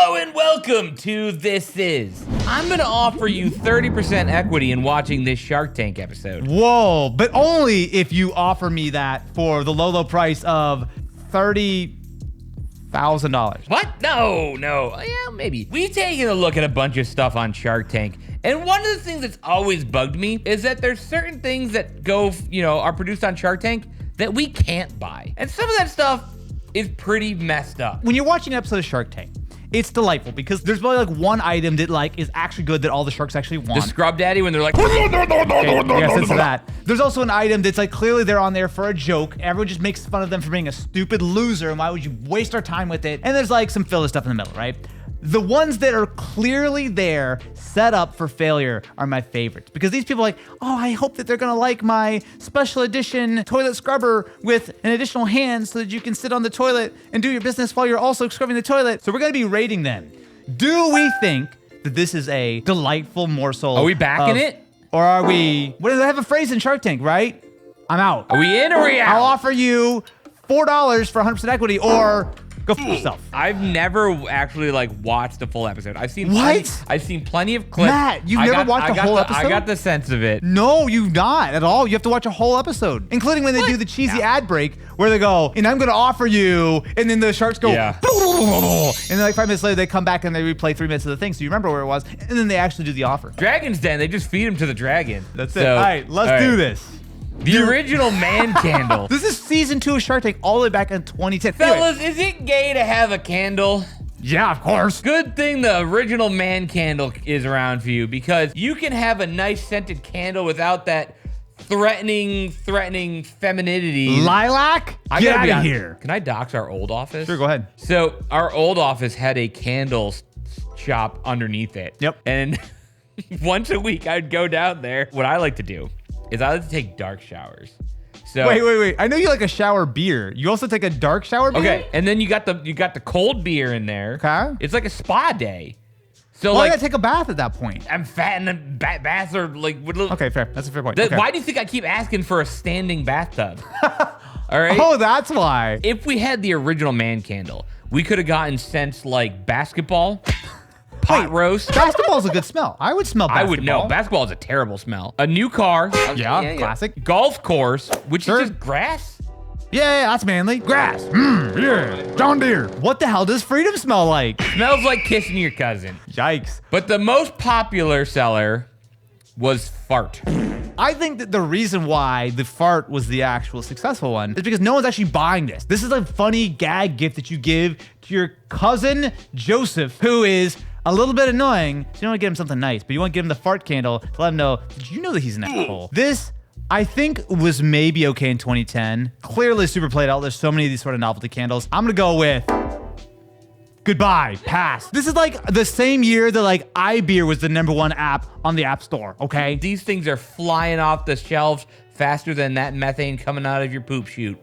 Hello and welcome to This Is. I'm gonna offer you 30% equity in watching this Shark Tank episode. Whoa, but only if you offer me that for the low price of $30,000. What? No. Yeah, maybe. We've taken a look at a bunch of stuff on Shark Tank, and one of the things that's always bugged me is that there's certain things that are produced on Shark Tank that we can't buy. And some of that stuff is pretty messed up. When you're watching an episode of Shark Tank, it's delightful because there's probably like one item that like is actually good that all the sharks actually want. The scrub daddy when they're like, okay, yeah, sense of that. There's also an item that's like clearly they're on there for a joke. Everyone just makes fun of them for being a stupid loser, and why would you waste our time with it? And there's like some filler stuff in the middle, right? The ones that are clearly there, set up for failure, are my favorites. Because these people are like, oh, I hope that they're gonna like my special edition toilet scrubber with an additional hand so that you can sit on the toilet and do your business while you're also scrubbing the toilet. So we're gonna be rating them. Do we think that this is a delightful morsel? Are we backing it? Or are we, what do they have a phrase in Shark Tank, right? I'm out. Are we in or are we out? I'll offer you $4 for 100% equity, or go for yourself. I've never actually like watched a full episode. I've seen what? I've seen plenty of clips. Matt, you've never watched a whole episode? I got the sense of it. No, you've not at all. You have to watch a whole episode, including when they do the cheesy ad break where they go, and I'm going to offer you, and then the sharks go, and then like 5 minutes later they come back and they replay 3 minutes of the thing, so you remember where it was, and then they actually do the offer. Dragon's Den, they just feed him to the dragon. That's it. All right, let's do this. The original man candle. This is season 2 of Shark Tank all the way back in 2010. Fellas, is it gay to have a candle? Yeah, of course. Good thing the original man candle is around for you, because you can have a nice scented candle without that threatening femininity. Lilac? Get out of here. Can I dox our old office? Sure, go ahead. So our old office had a candle shop underneath it. Yep. And once a week I'd go down there. What I like to do is I like to take dark showers. So wait. I know you like a shower beer. You also take a dark shower beer? Okay, and then you got the cold beer in there. Okay. It's like a spa day. So I gotta take a bath at that point. I'm fat and the baths are like... Okay, fair. That's a fair point. Why do you think I keep asking for a standing bathtub? All right? Oh, that's why. If we had the original man candle, we could have gotten scents like basketball, pot roast. Basketball's a good smell. I would smell basketball. I would know. Basketball is a terrible smell. A new car. Yeah, classic. Golf course, which is just grass. Yeah, that's manly. Grass. Yeah. John Deere. What the hell does freedom smell like? Smells like kissing your cousin. Yikes. But the most popular seller was fart. I think that the reason why the fart was the actual successful one is because no one's actually buying this. This is a funny gag gift that you give to your cousin, Joseph, who is a little bit annoying. So you don't want to get him something nice, but you want to give him the fart candle to let him know, did you know that he's an asshole? This, I think, was maybe okay in 2010. Clearly super played out. There's so many of these sort of novelty candles. I'm going to go with goodbye, pass. This is like the same year that like iBeer was the #1 app on the App Store, okay? These things are flying off the shelves faster than that methane coming out of your poop chute.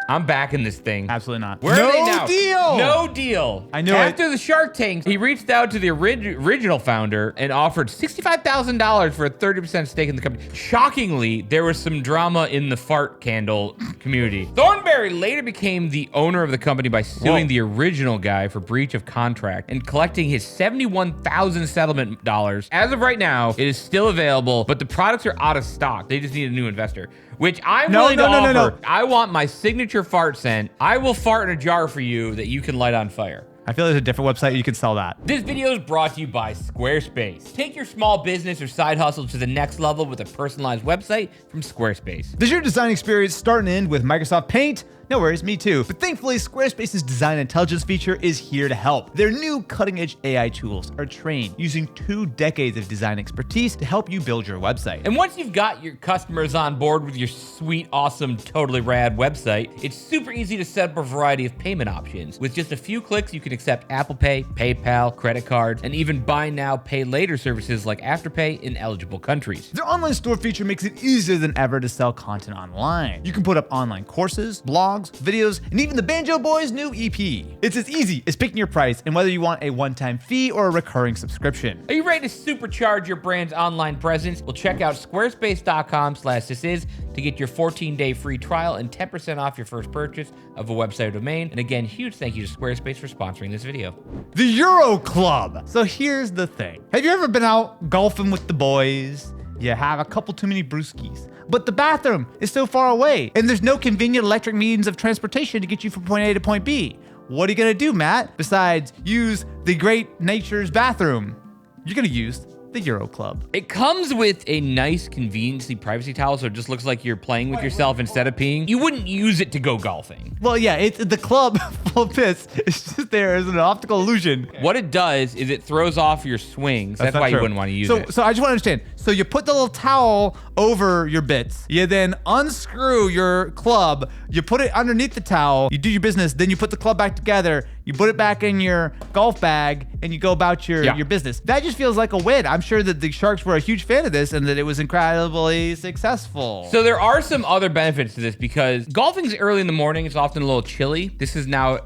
I'm backing this thing. Absolutely not. Where are they now? No deal. No deal. I know After the Shark Tank, he reached out to the original founder and offered $65,000 for a 30% stake in the company. Shockingly, there was some drama in the fart candle community. Thornberry later became the owner of the company by suing the original guy for breach of contract and collecting his $71,000 settlement dollars. As of right now, it is still available, but the products are out of stock. They just need a new investor, which I'm willing to offer. No. I want my signature fart scent. I will fart in a jar for you that you can light on fire. I feel there's a different website you can sell that. This video is brought to you by Squarespace. Take your small business or side hustle to the next level with a personalized website from Squarespace. Does your design experience start and end with Microsoft Paint? No worries, me too. But thankfully, Squarespace's design intelligence feature is here to help. Their new cutting-edge AI tools are trained using 2 decades of design expertise to help you build your website. And once you've got your customers on board with your sweet, awesome, totally rad website, it's super easy to set up a variety of payment options. With just a few clicks, you can accept Apple Pay, PayPal, credit cards, and even buy now, pay later services like Afterpay in eligible countries. Their online store feature makes it easier than ever to sell content online. You can put up online courses, blogs, vlogs, videos, and even the Banjo Boys' new EP. It's as easy as picking your price and whether you want a one-time fee or a recurring subscription. Are you ready to supercharge your brand's online presence? Well, check out squarespace.com/thisis to get your 14-day free trial and 10% off your first purchase of a website or domain. And again, huge thank you to Squarespace for sponsoring this video. The Euro Club. So here's the thing. Have you ever been out golfing with the boys? You have a couple too many brewskis, but the bathroom is so far away and there's no convenient electric means of transportation to get you from point A to point B. What are you gonna do, Matt, besides use the great nature's bathroom? You're gonna use the Euro Club. It comes with a nice conveniently privacy towel, so it just looks like you're playing with yourself instead of peeing. You wouldn't use it to go golfing. Well, yeah, it's the club full of piss. It's just there as an optical illusion. What it does is it throws off your swings. That's why you wouldn't want to use it. So I just want to understand. So you put the little towel over your bits. You then unscrew your club. You put it underneath the towel. You do your business. Then you put the club back together. You put it back in your golf bag and you go about your business. That just feels like a win. I'm sure that the Sharks were a huge fan of this and that it was incredibly successful. So there are some other benefits to this because golfing's early in the morning. It's often a little chilly. This is now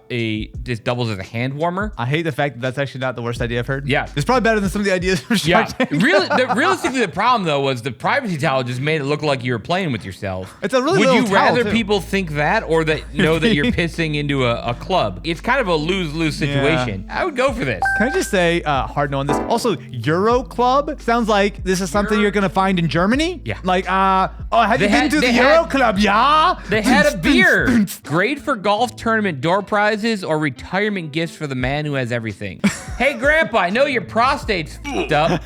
this doubles as a hand warmer. I hate the fact that that's actually not the worst idea I've heard. Yeah. It's probably better than some of the ideas from Shark Tank. Realistically, the problem though was the privacy towel just made it look like you were playing with yourself. It's a really Would little you towel, rather too. people think that or that know that you're pissing into a club? It's kind of a lose-lose situation. I would go for this. Can I just say, hard no on this. Also, Euro Club sounds like this is something you're gonna find in Germany. Yeah. Like, have you been to the Euro Club? Yeah. They had a beer. Great for golf tournament door prizes or retirement gifts for the man who has everything. Hey, Grandpa, I know your prostate's f***ed up.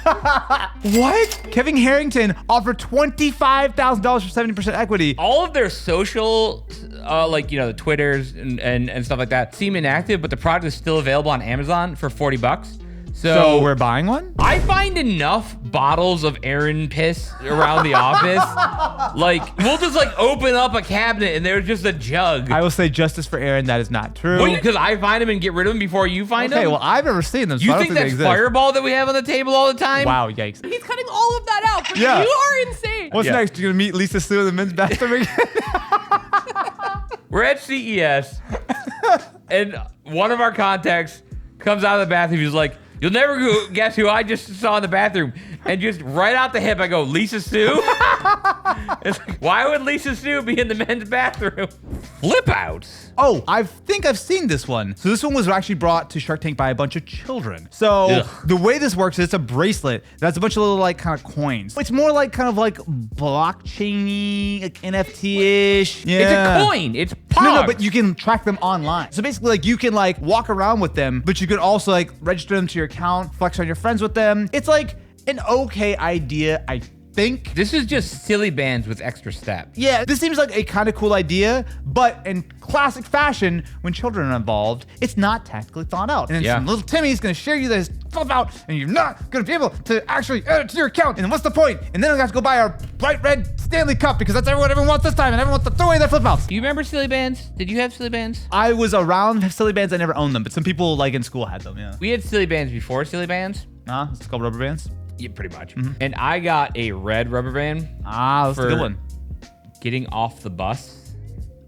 What? Kevin Harrington offered $25,000 for 70% equity. All of their social, the Twitters and stuff like that seem inactive, but the product is still available on Amazon for $40. So we're buying one? I find enough bottles of Aaron piss around the office. Like, we'll just open up a cabinet and there's just a jug. I will say justice for Aaron, that is not true. Because I find them and get rid of them before you find them? Okay, well, I've never seen them, so You I don't think they that's exist. Fireball that we have on the table all the time? Wow, yikes. He's cutting all of that out, but you are insane. What's next? You're gonna meet Lisa Sue in the men's bathroom again? We're at CES, and one of our contacts comes out of the bathroom. He's like, "You'll never guess who I just saw in the bathroom." And just right out the hip, I go, "Lisa Sue?" It's like, why would Lisa Sue be in the men's bathroom? Flip outs. Oh, I think I've seen this one. So this one was actually brought to Shark Tank by a bunch of children. So the way this works is it's a bracelet that's a bunch of little kind of coins. It's more kind of blockchain-y, NFT-ish. Yeah. It's a coin. It's Pogs. No, but you can track them online. So basically, you can walk around with them, but you can also register them to your account, flex on your friends with them. It's an okay idea, I think. This is just silly bands with extra steps. Yeah, this seems like a kind of cool idea, but in classic fashion, when children are involved, it's not tactically thought out. And then some little Timmy's gonna share you this flip out, and you're not gonna be able to actually add it to your account. And then what's the point? And then I have to go buy our bright red Stanley Cup because that's what everyone wants this time, and everyone wants to throw away their flip outs. Do you remember silly bands? Did you have silly bands? I was around silly bands, I never owned them, but some people in school had them, yeah. We had silly bands before silly bands. It's called rubber bands? Yeah, pretty much. And I got a red rubber band. That's a good one. Getting off the bus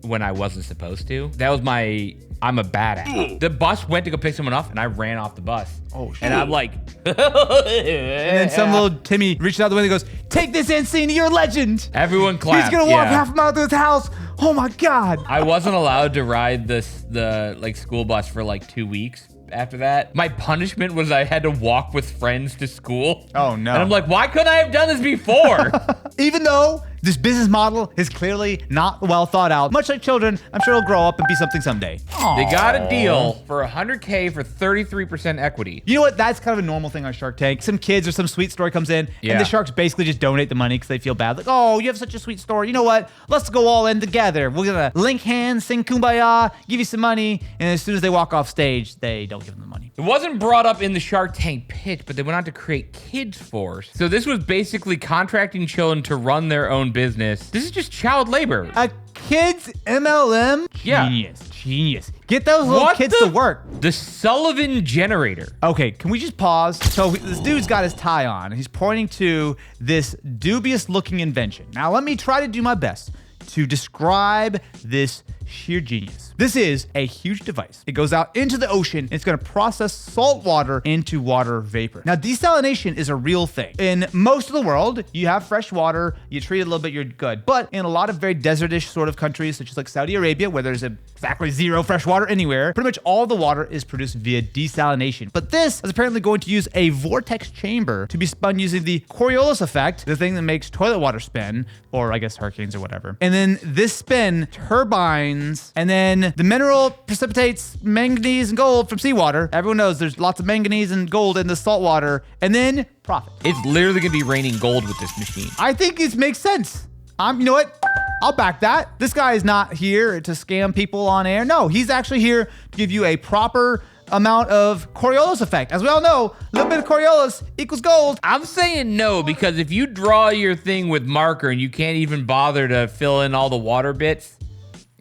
when I wasn't supposed to. That was I'm a badass. The bus went to go pick someone up and I ran off the bus. Oh, shit. And I'm like, and then some little Timmy reaches out the window and goes, "Take this, Ancini, you're a legend." Everyone clapped. He's gonna walk half a mile to his house. Oh my God. I wasn't allowed to ride the school bus for 2 weeks. After that, my punishment was I had to walk with friends to school. Oh no. And I'm like, why couldn't I have done this before? Even though this business model is clearly not well thought out, much like children, I'm sure it'll grow up and be something someday. They got a deal for $100K for 33% equity. You know what? That's kind of a normal thing on Shark Tank. Some kids or some sweet story comes in, and the sharks basically just donate the money because they feel bad. Like, oh, you have such a sweet story. You know what? Let's go all in together. We're gonna link hands, sing Kumbaya, give you some money, and as soon as they walk off stage, they don't give them the money. It wasn't brought up in the Shark Tank pitch, but they went on to create Kids Force. So this was basically contracting children to run their own business. This is just child labor. A kid's MLM? Yeah. Genius. Get those little kids to work. The Sullivan Generator. Okay, can we just pause? So this dude's got his tie on, and he's pointing to this dubious looking invention. Now let me try to do my best to describe this sheer genius. This is a huge device. It goes out into the ocean. And it's going to process salt water into water vapor. Now, desalination is a real thing. In most of the world, you have fresh water, you treat it a little bit, you're good. But in a lot of very desertish sort of countries, such as like Saudi Arabia, where there's exactly zero fresh water anywhere, pretty much all the water is produced via desalination. But this is apparently going to use a vortex chamber to be spun using the Coriolis effect, the thing that makes toilet water spin, or I guess hurricanes or whatever. And then this spin turbines, and then the mineral precipitates manganese and gold from seawater. Everyone knows there's lots of manganese and gold in the salt water, and then profit. It's literally gonna be raining gold with this machine. I think it makes sense. You know what? I'll back that. This guy is not here to scam people on air. No, he's actually here to give you a proper amount of Coriolis effect. As we all know, a little bit of Coriolis equals gold. I'm saying no, because if you draw your thing with marker and you can't even bother to fill in all the water bits,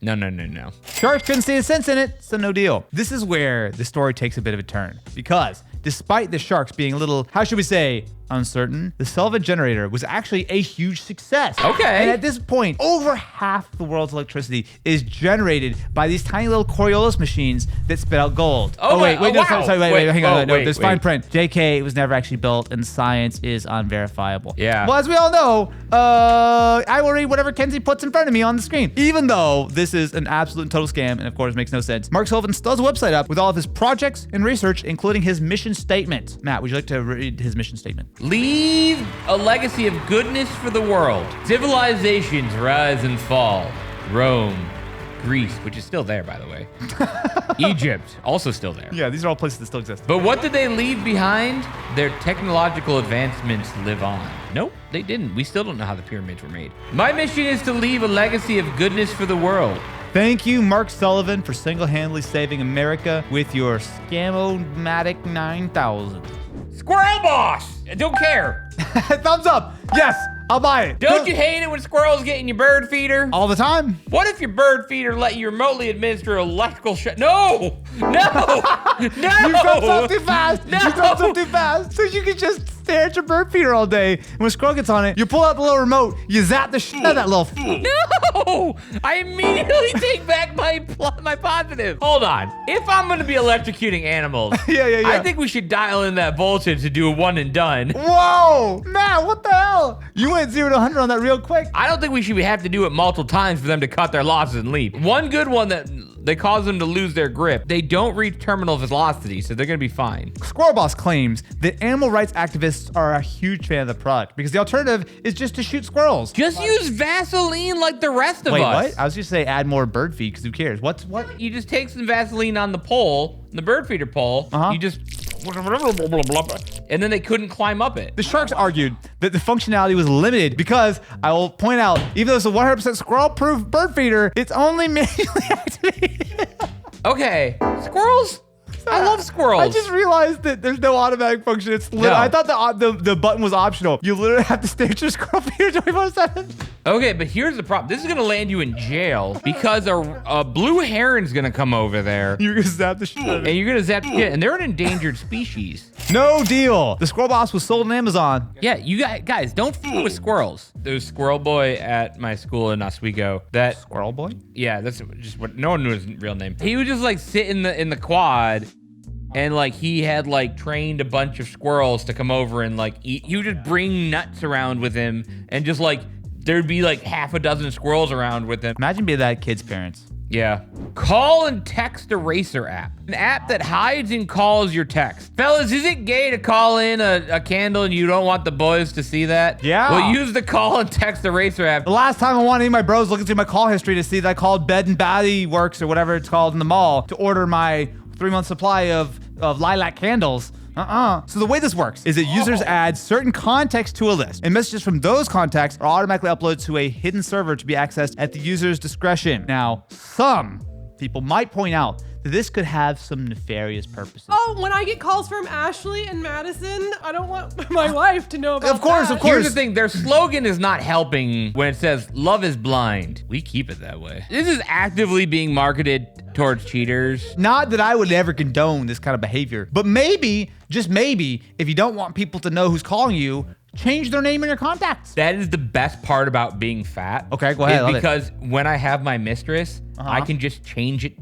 no. Sharks couldn't see a sense in it, so no deal. This is where the story takes a bit of a turn, because despite the sharks being a little, how should we say, uncertain, the Sullivan generator was actually a huge success. Okay. And at this point, over half the world's electricity is generated by these tiny little Coriolis machines that spit out gold. Wait, hang on. There's fine print. JK, it was never actually built, and science is unverifiable. Yeah. Well, as we all know, I will read whatever Kenzie puts in front of me on the screen. Even though this is an absolute and total scam, and of course makes no sense, Mark Sullivan still has a website up with all of his projects and research, including his mission statement. Matt, would you like to read his mission statement? Leave a legacy of goodness for the world. Civilizations rise and fall. Rome, Greece, which is still there, by the way. Egypt, also still there. Yeah, these are all places that still exist. But what did they leave behind? Their technological advancements live on. Nope, they didn't. We still don't know how the pyramids were made. My mission is to leave a legacy of goodness for the world. Thank you, Mark Sullivan, for single-handedly saving America with your Scam-O-Matic 9000. Squirrel Boss! I don't care. Thumbs up. Yes, I'll buy it. Don't you hate it when squirrels get in your bird feeder? All the time. What if your bird feeder let you remotely administer electrical shut? No! No! You jumped up too fast. No! You jumped up too fast. So you can just stare at your bird feeder all day. And when a squirrel gets on it, you pull out the little remote, you zap the shit out of that little No! I immediately take back my positive. Hold on. If I'm gonna be electrocuting animals, Yeah. I think we should dial in that voltage to do a one and done. Whoa! Matt, what the hell? You went 0 to 100 on that real quick. I don't think we should have to do it multiple times for them to cut their losses and leave. One good one that they cause them to lose their grip. They don't reach terminal velocity, so they're gonna be fine. Squirrel Boss claims that animal rights activists are a huge fan of the product because the alternative is just to shoot squirrels. Just use Vaseline like the rest of us. Wait, what? I was just say add more bird feed because who cares? What? You just take some Vaseline on the pole, the bird feeder pole. You just, and then they couldn't climb up it. The sharks argued that the functionality was limited because, I will point out, even though it's a 100% squirrel-proof bird feeder, it's only manually activated. Okay, squirrels? I love squirrels. I just realized that there's no automatic function. It's No. I thought the button was optional. You literally have to stare at your squirrel feeder 24/7. Okay, but here's the problem. This is gonna land you in jail because a blue heron's gonna come over there. You're gonna zap the shit out of it. And you're gonna zap the shit, and they're an endangered species. No deal. The Squirrel Boss was sold on Amazon. Yeah, you guys don't fool with squirrels. There's a squirrel boy at my school in Oswego that, Squirrel Boy? yeah, that's just what, no one knew his real name. He would just like sit in the quad, and like he had like trained a bunch of squirrels to come over and like eat. He would just bring nuts around with him, and just like there'd be like half a dozen squirrels around with him. Imagine being that kid's parents. Yeah. Call and text eraser app. An app that hides and calls your text. Fellas, is it gay to call in a candle and you don't want the boys to see that? Yeah. Well, use the call and text eraser app. The last time I wanted any of my bros looking through my call history to see that I called Bed and Baths Works or whatever it's called in the mall to order my 3-month supply of lilac candles. So the way this works is that users add certain context to a list, and messages from those contacts are automatically uploaded to a hidden server to be accessed at the user's discretion. Now, some people might point out that this could have some nefarious purposes. Oh, when I get calls from Ashley and Madison, I don't want my wife to know about Of course, that. of course. Here's the thing, their slogan is not helping when it says, love is blind. We keep it that way. This is actively being marketed towards cheaters. Not that I would ever condone this kind of behavior, but maybe, just maybe, if you don't want people to know who's calling you, change their name in your contacts. That is the best part about being fat. Okay, go ahead, love it. Because when I have my mistress, I can just change it,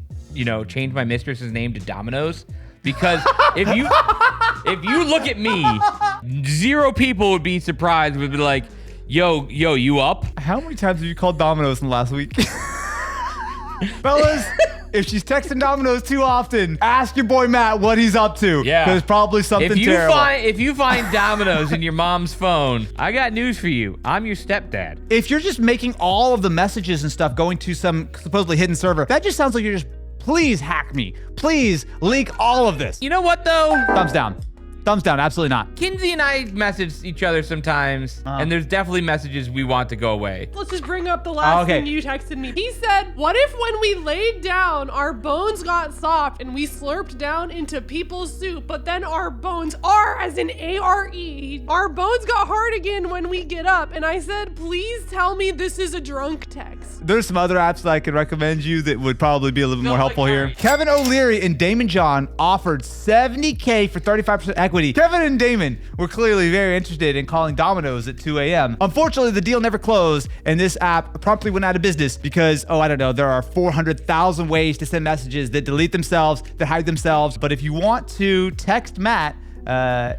change my mistress's name to Domino's. Because if you look at me, 0 people would be surprised, would be like, yo, you up? How many times have you called Domino's in the last week? Fellas, if she's texting Domino's too often, ask your boy Matt what he's up to. Yeah. Because probably something terrible. If you find Domino's in your mom's phone, I got news for you. I'm your stepdad. If you're just making all of the messages and stuff going to some supposedly hidden server, that just sounds like you're just, please hack me. Please leak all of this. You know what, though? Thumbs down. Thumbs down, absolutely not. Kinsey and I message each other sometimes, and there's definitely messages we want to go away. Let's just bring up the last thing you texted me. He said, what if when we laid down, our bones got soft and we slurped down into people's soup, but then our bones are, as in A-R-E, our bones got hard again when we get up. And I said, please tell me this is a drunk text. There's some other apps that I could recommend you that would probably be a little bit more helpful here. right. Kevin O'Leary and Damon John offered $70K for 35% equity. Kevin and Damon were clearly very interested in calling Domino's at 2 a.m. Unfortunately, the deal never closed, and this app promptly went out of business because, there are 400,000 ways to send messages that delete themselves, that hide themselves. But if you want to text Matt,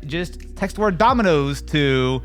just text the word Domino's to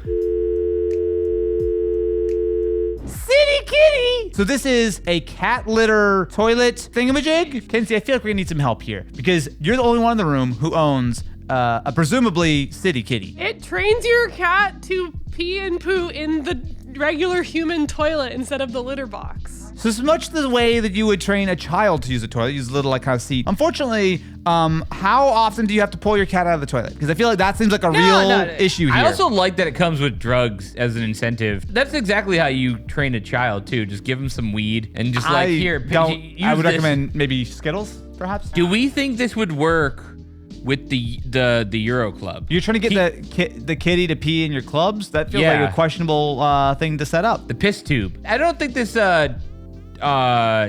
City Kitty. So this is a cat litter toilet thingamajig. Kenzie, I feel like we're gonna need some help here because you're the only one in the room who owns a presumably City Kitty. It trains your cat to pee and poo in the regular human toilet instead of the litter box. So it's much the way that you would train a child to use a toilet, use a little kind of seat. Unfortunately, how often do you have to pull your cat out of the toilet? Because I feel like that seems like a real issue here. I also like that it comes with drugs as an incentive. That's exactly how you train a child too. Just give them some weed and just here. I would recommend maybe Skittles, perhaps. Do we think this would work with the Euro Club? You're trying to get the kitty to pee in your clubs? That feels like a questionable thing to set up. The piss tube. I don't think this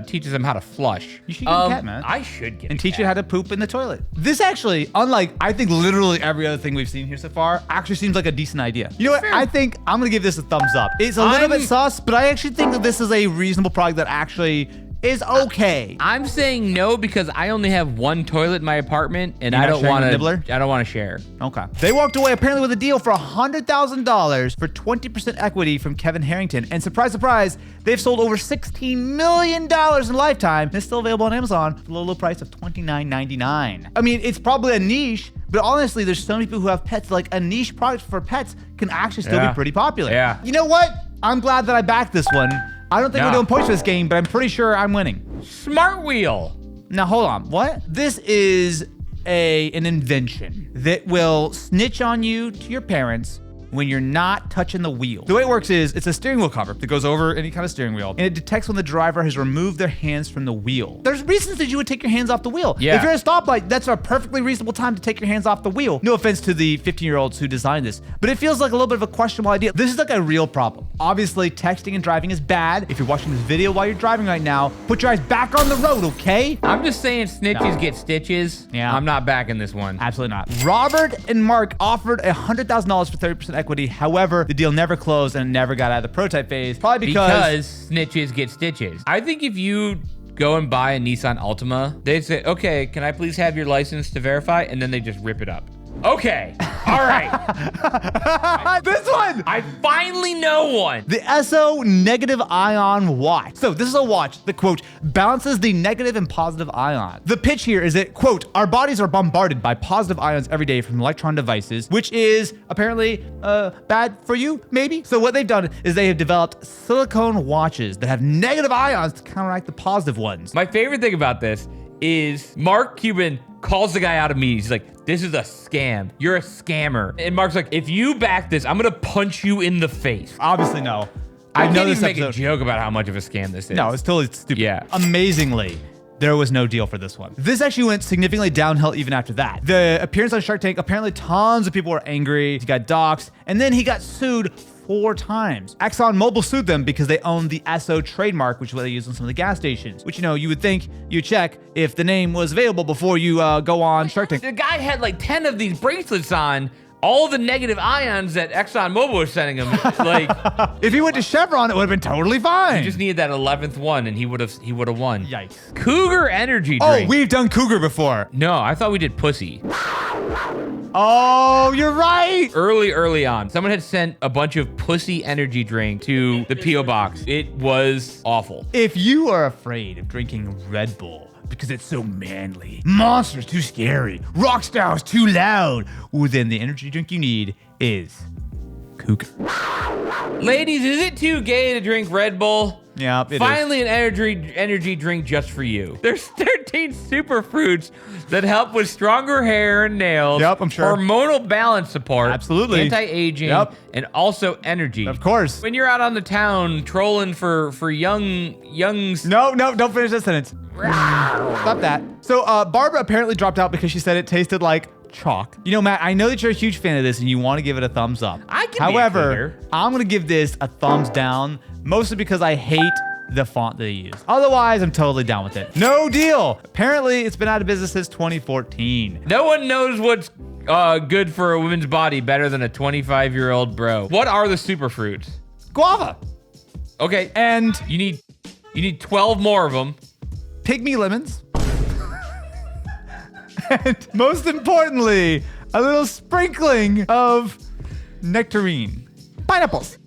teaches them how to flush. You should get a cat, man. I should get and a teach cat. it how to poop in the toilet. This actually, unlike I think literally every other thing we've seen here so far, actually seems like a decent idea. You know what? I think I'm gonna give this a thumbs up. It's a little bit sus, but I actually think that this is a reasonable product that actually is okay. I'm saying no because I only have one toilet in my apartment and I don't want to share. Okay. They walked away apparently with a deal for $100,000 for 20% equity from Kevin Harrington. And surprise, surprise, they've sold over $16 million in lifetime. And it's still available on Amazon for the low price of $29.99. I mean, it's probably a niche, but honestly, there's so many people who have pets. Like a niche product for pets can actually still be pretty popular. Yeah. You know what? I'm glad that I backed this one. I don't think we're doing points for this game, but I'm pretty sure I'm winning. Smart wheel. Now, hold on. What? This is an invention that will snitch on you to your parents when you're not touching the wheel. The way it works is it's a steering wheel cover that goes over any kind of steering wheel, and it detects when the driver has removed their hands from the wheel. There's reasons that you would take your hands off the wheel. Yeah. If you're at a stoplight, that's a perfectly reasonable time to take your hands off the wheel. No offense to the 15-year-olds who designed this, but it feels like a little bit of a questionable idea. This is like a real problem. Obviously, texting and driving is bad. If you're watching this video while you're driving right now, put your eyes back on the road, okay? I'm just saying snitches get stitches. Yeah. I'm not backing this one. Absolutely not. Robert and Mark offered $100,000 for 30% equity. However, the deal never closed and never got out of the prototype phase. Probably because snitches get stitches. I think if you go and buy a Nissan Altima, they say, okay, can I please have your license to verify? And then they just rip it up. Okay, all right. This one! I finally know one. The ESSO Negative Ion Watch. So this is a watch that, quote, balances the negative and positive ion. The pitch here is that, quote, our bodies are bombarded by positive ions every day from electron devices, which is apparently bad for you, maybe? So what they've done is they have developed silicone watches that have negative ions to counteract the positive ones. My favorite thing about this is Mark Cuban calls the guy out of meetings. He's like, this is a scam. You're a scammer. And Mark's like, if you back this, I'm gonna punch you in the face. Obviously, no. I can't even make a joke about how much of a scam this is. No, it's totally stupid. Yeah. Amazingly, there was no deal for this one. This actually went significantly downhill even after that. The appearance on Shark Tank, apparently tons of people were angry. He got doxxed, and then he got sued 4 times. ExxonMobil sued them because they owned the Esso trademark, which is what they use on some of the gas stations, which, you would think you check if the name was available before you go on Shark Tank. The guy had like 10 of these bracelets on. All the negative ions that ExxonMobil was sending him, like if he went to Chevron, it would have been totally fine. he just needed that 11th one, and he would have won. Yikes. Cougar energy Oh, drink. we've done Cougar before. No, I thought we did pussy. Oh, you're right. Early on, someone had sent a bunch of pussy energy drink to the P.O. box. It was awful. If you are afraid of drinking Red Bull because it's so manly, Monster's too scary, Rockstar's too loud, well, then the energy drink you need is Cougar. Ladies, is it too gay to drink Red Bull? Yeah, it is. Finally, an energy drink just for you. There's 13 superfruits that help with stronger hair and nails. Yep, I'm sure. Hormonal balance support. Absolutely. Anti-aging. Yep. And also energy. Of course. When you're out on the town trolling for youngs. No, don't finish that sentence. Stop that. So Barbara apparently dropped out because she said it tasted like chalk. Matt, I know that you're a huge fan of this and you want to give it a thumbs up. I can However, be a cougar. I'm going to give this a thumbs down, mostly because I hate the font they use. Otherwise, I'm totally down with it. No deal. Apparently, it's been out of business since 2014. No one knows what's good for a woman's body better than a 25-year-old bro. What are the superfruits? Guava. Okay, And you need 12 more of them. pygmy lemons. And most importantly, a little sprinkling of nectarine. Pineapples.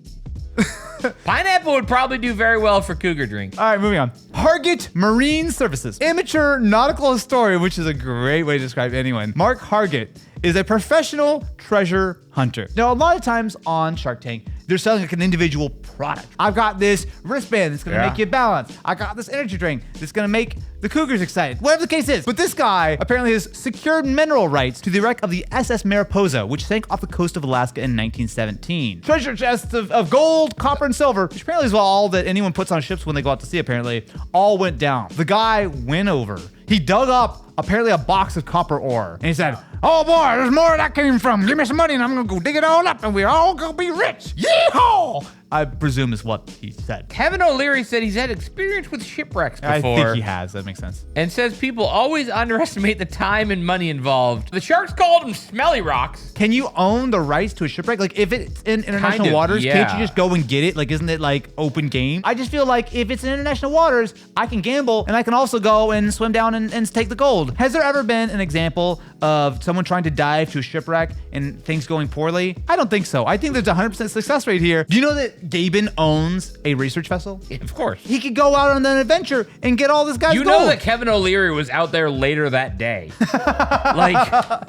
Pineapple would probably do very well for cougar drink. All right, moving on. Hargett Marine Services. Amateur nautical historian, which is a great way to describe anyone. Mark Hargett is a professional treasure hunter. Now, a lot of times on Shark Tank, they're selling like an individual product. I've got this wristband that's gonna make you balance. I got this energy drink that's gonna make the cougars excited. Whatever the case is. But this guy apparently has secured mineral rights to the wreck of the SS Mariposa, which sank off the coast of Alaska in 1917. Treasure chests of gold, copper, and silver, which apparently is all that anyone puts on ships when they go out to sea, apparently, all went down. The guy went over. He dug up apparently a box of copper ore. And he said, oh boy, there's more where that came from. Give me some money and I'm gonna go dig it all up and we're all gonna be rich. Yeehaw! I presume is what he said. Kevin O'Leary said he's had experience with shipwrecks before. I think he has, that makes sense. And says people always underestimate the time and money involved. The sharks called them smelly rocks. Can you own the rights to a shipwreck? Like if it's in international Kind of, waters, yeah. can't you just go and get it? Like isn't it like open game? I just feel like if it's in international waters, I can gamble and I can also go and swim down and take the gold. Has there ever been an example of someone trying to dive to a shipwreck and things going poorly? I don't think so. I think there's a 100% success rate here. Do you know that Gaben owns a research vessel? Yeah, of course. He could go out on an adventure and get all this guy's You gold. know that Kevin O'Leary was out there later that day. Like,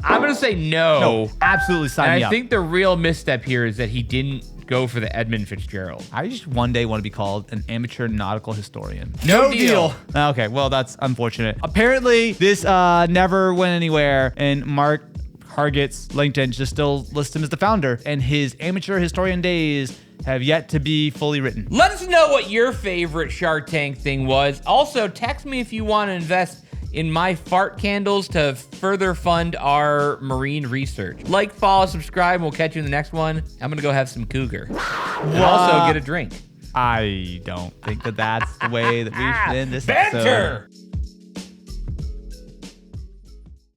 I'm gonna say no. No, absolutely sign And me I up. think the real misstep here is that he didn't go for the Edmund Fitzgerald. I just one day want to be called an amateur nautical historian. No deal. Okay, well, that's unfortunate. Apparently, this never went anywhere, and Mark Hargett's LinkedIn just still lists him as the founder, and his amateur historian days have yet to be fully written. Let us know what your favorite Shark Tank thing was. Also, text me if you want to invest in my fart candles to further fund our marine research. Like, follow, subscribe, and we'll catch you in the next one. I'm gonna go have some cougar. And also get a drink. I don't think that that's the way that we should end this Banter! episode.